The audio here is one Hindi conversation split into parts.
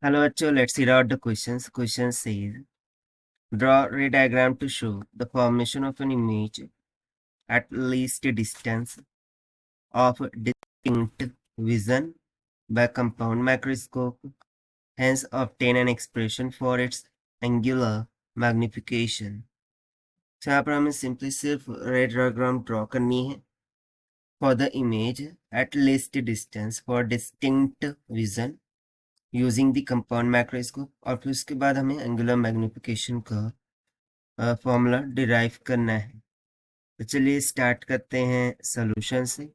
Hello, bachcho. Let's read out the questions. Question says, draw a diagram to show the formation of an image at least a distance of distinct vision by compound microscope. Hence, obtain an expression for its angular magnification. तो यहाँ पर हमें सिंपली सिर्फ रेड डायग्राम ड्रॉ करनी है for the image at least distance for distinct vision using the compound microscope और फिर उसके बाद हमें एंगुलर मैग्निफिकेशन का फॉर्मूला डिराइव करना है। तो चलिए स्टार्ट करते हैं सॉल्यूशन से,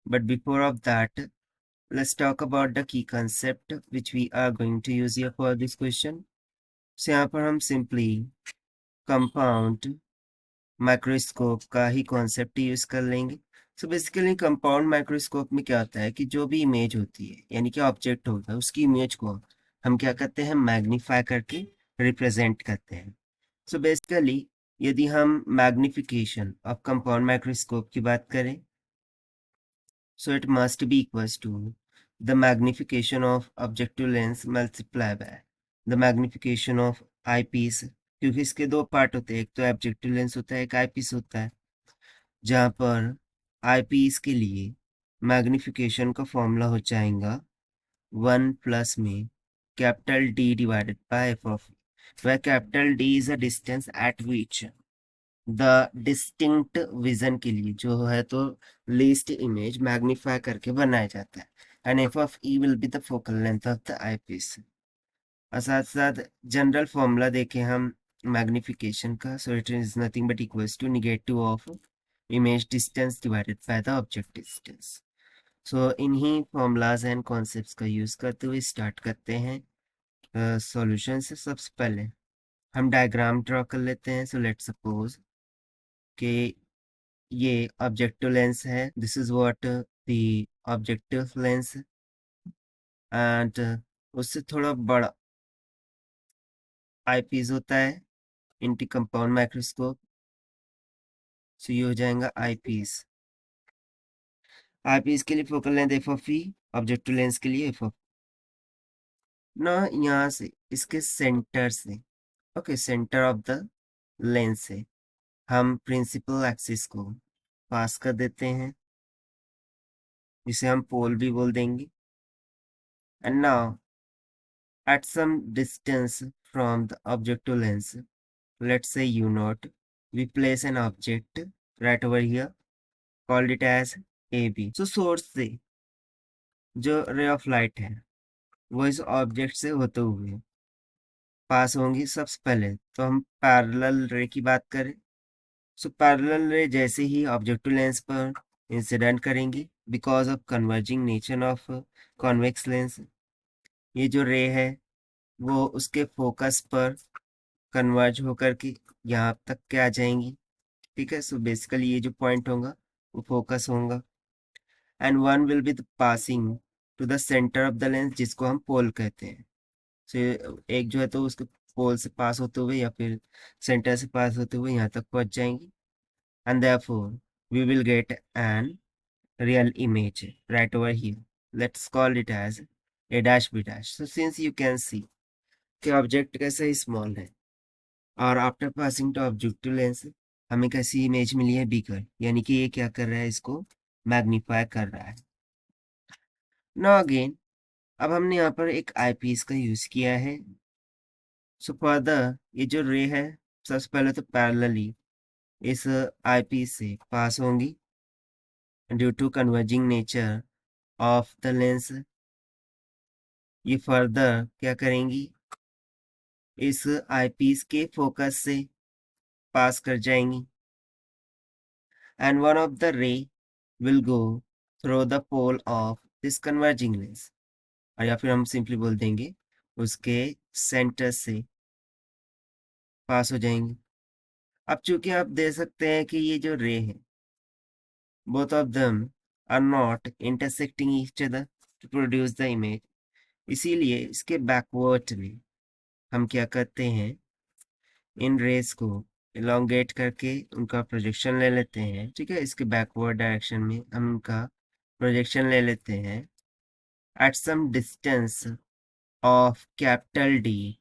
but before of that let's talk about the key concept which we are going to use here for this question. So यहाँ पर हम सिंपली कंपाउंड माइक्रोस्कोप का ही कॉन्सेप्ट यूज कर लेंगे। सो बेसिकली कंपाउंड माइक्रोस्कोप में क्या होता है कि जो भी इमेज होती है यानी कि ऑब्जेक्ट होता है उसकी इमेज को हम क्या करते हैं, मैग्नीफाई करके रिप्रेजेंट करते हैं। सो बेसिकली यदि हम मैग्निफिकेशन ऑफ कंपाउंड माइक्रोस्कोप की बात करें, so it must be equals to the magnification of objective lens multiply by the magnification of I piece, क्योंकि इसके दो पार्ट होते हैं, एक तो ऑब्जेक्टिव लेंस होता है, एक आई पीस होता है, जहाँ पर आई पीस के लिए मैग्निफिकेशन का फॉर्मूला हो जाएगा 1 प्लस में capital D divided by F of, where capital D is a distance at which the distinct vision के लिए जो है तो least image magnify करके बनाया जाता है, and f of e will be the focal length of the eyepiece। और साथ साथ जनरल फॉर्मूला देखें हम मैग्निफिकेशन का, so it is nothing but equals to negative of image distance divided by the object distance। so इन्हीं फॉर्मूलाज एंड कॉन्सेप्ट्स का यूज करते हुए स्टार्ट करते हैं सॉल्यूशन से। सबसे पहले हम डायग्राम ड्रॉ कर लेते हैं। सो लेट्स सपोज कि ये ऑब्जेक्टिव लेंस है, this is what the objective lens, and उससे थोड़ा बड़ा आईपीस होता है इनटी कंपाउंड माइक्रोस्कोप। सो ये हो जाएगा आईपीस। आईपीस के लिए focal length F of E, objective lens के लिए एफ ऑफ ना, यहाँ से इसके सेंटर से, okay, centre of the lens से हम प्रिंसिपल एक्सिस को पास कर देते हैं, जिसे हम पोल भी बोल देंगे। And now at some distance from the objective lens, let's say u0, we place an object right over here, called it as AB। so source से जो ray of light है वो इस ऑब्जेक्ट से होते हुए पास होंगी। सबसे पहले तो हम पैरेलल रे की बात करें, सो पैरेलल रे जैसे ही ऑब्जेक्टिव लेंस पर इंसिडेंट करेंगी, because of converging nature of convex lens, ये जो रे है वो उसके फोकस पर कन्वर्ज होकर के यहाँ तक के आ जाएंगी। ठीक है, सो बेसिकली ये जो पॉइंट होगा वो फोकस होगा, and one will be passing to the centre of the lens, जिसको हम पोल कहते हैं। सो एक जो है तो उसके पोल से पास होते हुए या फिर सेंटर से पास होते हुए यहाँ तक पहुंच जाएंगी, and therefore we will get an real image right over here. Let's call it as A dash B dash. So since you can see कि ऑब्जेक्ट कैसे ही स्मॉल है और after passing to objective lens हमें कैसी इमेज मिली है, बिगर, यानी कि ये क्या कर रहा है, इसको मैग्नीफाई कर रहा है। नाउ अगेन अब हमने यहाँ पर एक आईपीस का यूज किया है। सो फर्दर ये जो रे है सबसे पहले तो पैरेलली इस आईपीस से पास होंगी due to converging nature of the lens. ये फर्दर क्या करेंगी, इस आईपीस के फोकस से पास कर जाएंगी, and one of the ray will go through the pole of this converging lens, और या फिर हम सिंपली बोल देंगे उसके सेंटर से पास हो जाएंगे। अब चूंकि आप दे सकते हैं कि ये जो रे है both of them are not intersecting each other to produce the image, इसीलिए इसके बैकवर्ड में हम क्या करते हैं, इन रेस को इलोंगेट करके उनका प्रोजेक्शन ले लेते हैं। ठीक है, इसके बैकवर्ड डायरेक्शन में हम उनका प्रोजेक्शन ले लेते हैं at some distance of capital D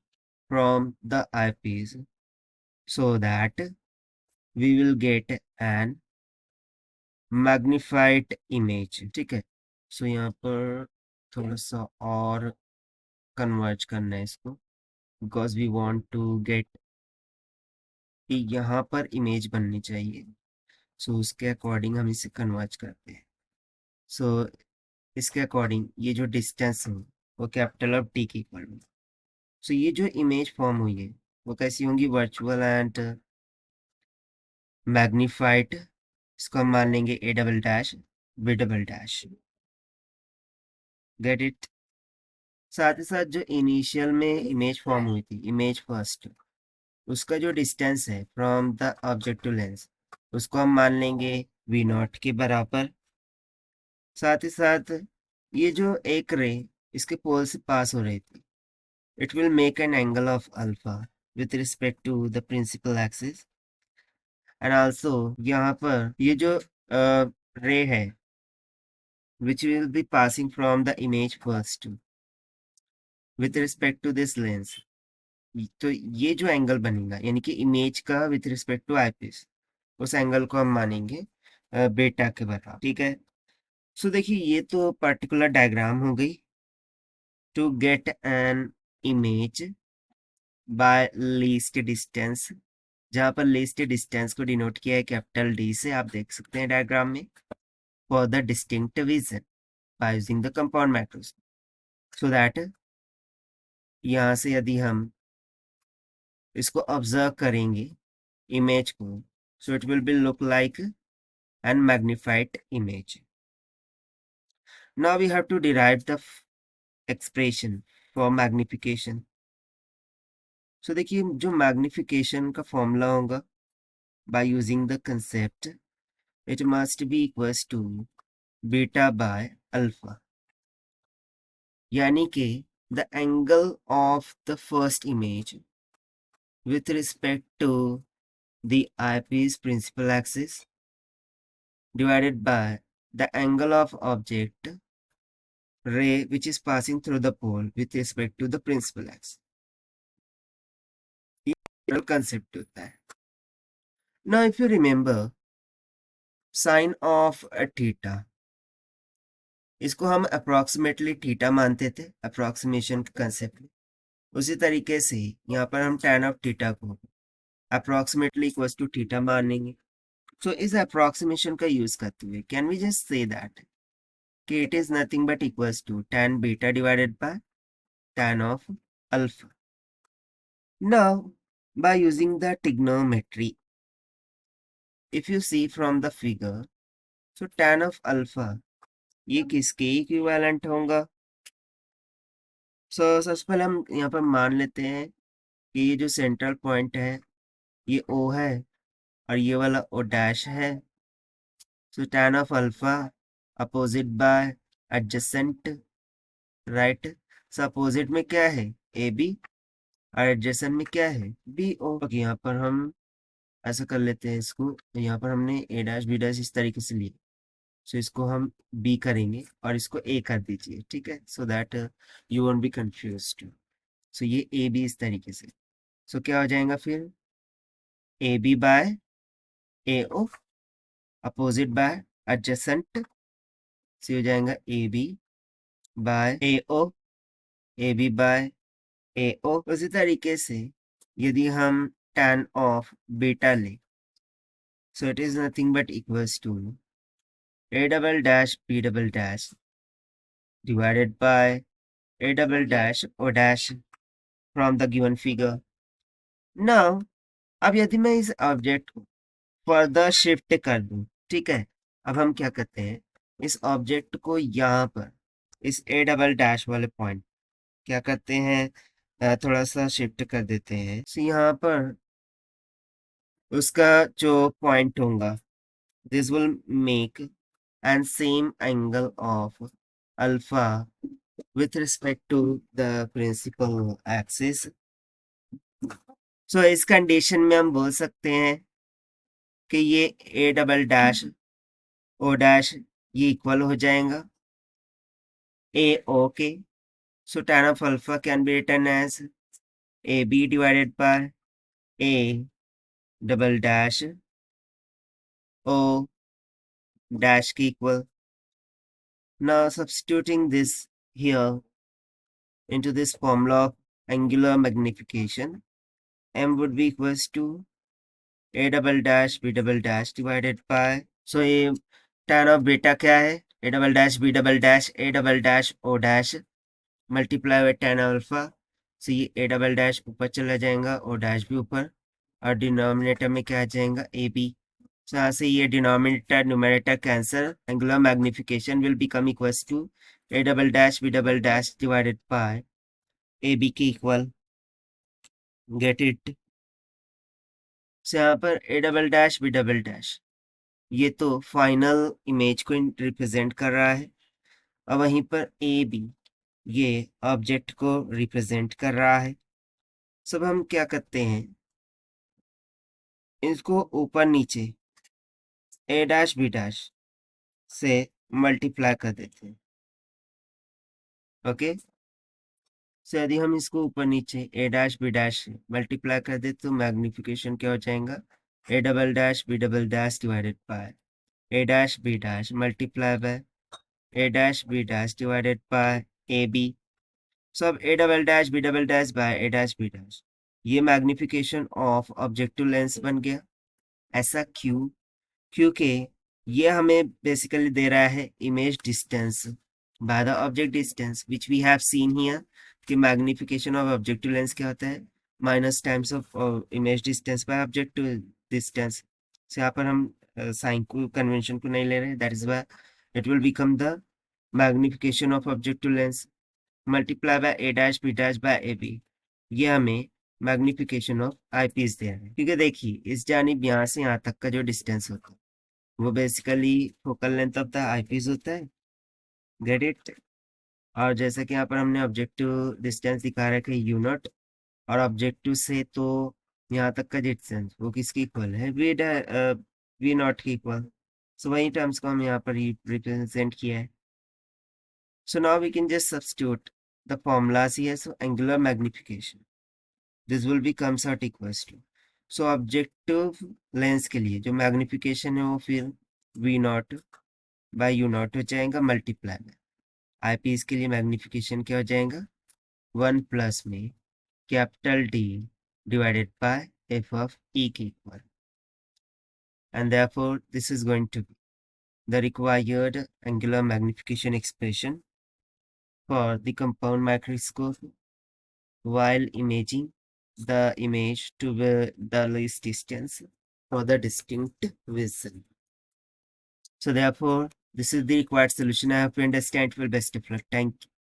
from the eyepiece so that we will get an magnified image. ठीक है, सो यहाँ पर थोड़ा सा और कन्वर्ज करना है इसको, because we want to get कि यहाँ पर इमेज बननी चाहिए। सो उसके अकॉर्डिंग हम इसे कन्वर्ज करते हैं। सो इसके अकॉर्डिंग ये जो डिस्टेंस है वो कैपिटल ऑफ टी के इक्वल में। सो ये जो इमेज फॉर्म हुई है वो कैसी होंगी, वर्चुअल एंड मैग्नीफाइड। इसको हम मान लेंगे A double dash B double dash. Get it. साथ ही साथ जो इनिशियल में इमेज फॉर्म हुई थी, इमेज फर्स्ट, उसका जो डिस्टेंस है from the object to lens, उसको हम मान लेंगे वी नॉट के बराबर। साथ ही साथ ये जो एक रे इसके पोल से पास हो रही थी, it will make an angle of alpha with respect to the principal axis. And also यहाँ पर ये जो रे है which will be passing from the image first with respect to this lens, तो ये जो एंगल बनेगा यानी कि इमेज का विथ रिस्पेक्ट टू आईपीस, उस एंगल को हम मानेंगे बेटा के बराबर। ठीक है, सो देखिए ये तो पर्टिकुलर डायग्राम हो गई to get an image by least distance, जहां पर लीस्ट डिस्टेंस को डिनोट किया है कैपिटल डी से, आप देख सकते हैं डायग्राम में, for the distinct vision by using the compound microscope. So that यहाँ से यदि हम इसको ऑब्जर्व करेंगे इमेज को, so it will be look like an magnified image. Now we have to derive the expression for magnification. So देखिए जो मैग्निफिकेशन का फॉर्मूला होगा by using the concept, it must be equals to beta by alpha, यानी कि the angle of the first image with respect to the eyepiece principal axis divided by the angle of object ray which is passing through the pole with respect to the principal axis. ये general concept होता है। Now if you remember sin of a theta, इसको हम approximately theta मानते थे approximation के concept में। उसी तरीके से यहाँ पर हम tan of theta को approximately equals to theta मानेंगे। So इस approximation का use करते हुए can we just say that कि it is nothing but equals to tan beta divided by tan of alpha. Now, by using the trigonometry, if you see from the figure, so tan of alpha ये किसके इक्विवेलेंट होगा? सो सबसे पहले हम यहाँ पर मान लेते हैं कि ये जो सेंट्रल पॉइंट है ये O है और ये वाला O डैश है। सो tan of alpha opposite by adjacent, right. So opposite में क्या है, AB, और एडजेसेंट में क्या है, BO। ओके, यहाँ पर हम ऐसा कर लेते हैं इसको, यहाँ पर हमने ए डैश बी डैश इस तरीके से लिया, सो इसको हम बी करेंगे और इसको ए कर दीजिए, ठीक है, so that you won't be confused. So ये ए बी इस तरीके से, सो क्या हो जाएगा फिर, A B by A O opposite by adjacent, से हो जाएगा A B by A O, A B by A O. उसी तरीके से यदि हम tan ऑफ बीटा लें, so it is nothing but equals to a double dash b double dash divided by a double dash o dash from the given figure. Now, अब यदि मैं इस ऑब्जेक्ट को फर्दर शिफ्ट कर दूं, ठीक है, अब हम क्या करते हैं, इस ऑब्जेक्ट को यहाँ पर इस ए डबल डैश वाले पॉइंट क्या करते हैं, थोड़ा सा शिफ्ट कर देते हैं। so, यहाँ पर उसका जो पॉइंट होगा, this will make and same angle of alpha with respect to the principal axis. So इस कंडीशन में हम बोल सकते हैं कि ये a double dash o dash ये इक्वल हो जाएगा a o के। So tan of alpha can be written as AB divided by A double dash O dash equal. Now substituting this here into this formula of angular magnification, M would be equals to A double dash B double dash divided by, so ये tan of beta क्या है, A double dash B double dash A double dash O dash multiply by tan alpha. so ये A double dash ऊपर चला जाएगा, O dash भी ऊपर, और डिनोमिनेटर में क्या आ जाएगा, AB. so यहाँ से ये denominator numerator cancel, angular magnification will become equals to A double dash B double dash divided by AB के इक्वल. Get it. so यहाँ पर A double dash B double dash ये तो फाइनल इमेज को रिप्रेजेंट कर रहा है, और वहीं पर ए बी ये ऑब्जेक्ट को रिप्रेजेंट कर रहा है. सब हम क्या करते हैं, इसको ऊपर नीचे ए डैश बी डैश से मल्टीप्लाई कर देते हैं. ओके, सो यदि हम इसको ऊपर नीचे ए डैश बी डैश से मल्टीप्लाई कर दे तो मैग्निफिकेशन क्या हो जाएगा, A double dash B double dash divided by A dash B dash multiply by A dash B dash divided by A B. So अब A double dash B double dash by A dash B dash ये मैग्निफिकेशन ऑफ ऑब्जेक्टिव लेंस बन गया. ऐसा क्यों, क्योंकि ये हमें बेसिकली दे रहा है image distance by the object distance which we have seen here कि मैग्निफिकेशन ऑफ ऑब्जेक्टिव लेंस क्या होता है, minus times of image distance by objective distance. से यहाँ पर हम साइन को कन्वेंशन को नहीं ले रहे, that is why it will become the magnification of objective lens multiply by A dash B dash by A B. ये हमें मैग्निफिकेशन ऑफ आई पीस दे रहा है, क्योंकि देखिए इस जानिब यहाँ से यहाँ तक का जो डिस्टेंस होता है वो basically focal length of the eyepiece होता है. Get it. और जैसा कि यहाँ पर हमने ऑब्जेक्टिव डिस्टेंस दिखा रखा है यू नॉट, और ऑब्जेक्टिव से तो यहाँ तक का डिस्टेंस वो किसकी इक्वल है, वी नॉट की इक्वल. सो वही टर्म्स को हम यहाँ पर रिप्रेजेंट किया है. So now we can just substitute the formulas here. So angular magnification, this will become out equals to, so objective lens के लिए जो magnification है वो फिर v not by u not हो जाएगा मल्टीप्लाई में आई पीस के लिए magnification क्या हो जाएगा 1 प्लस में capital D divided by f of e के equal. And therefore this is going to be the required angular magnification expression for the compound microscope while imaging the image to the least distance for the distinct vision. So therefore, this is the required solution. I hope you understand. Well, best of luck. Thank you.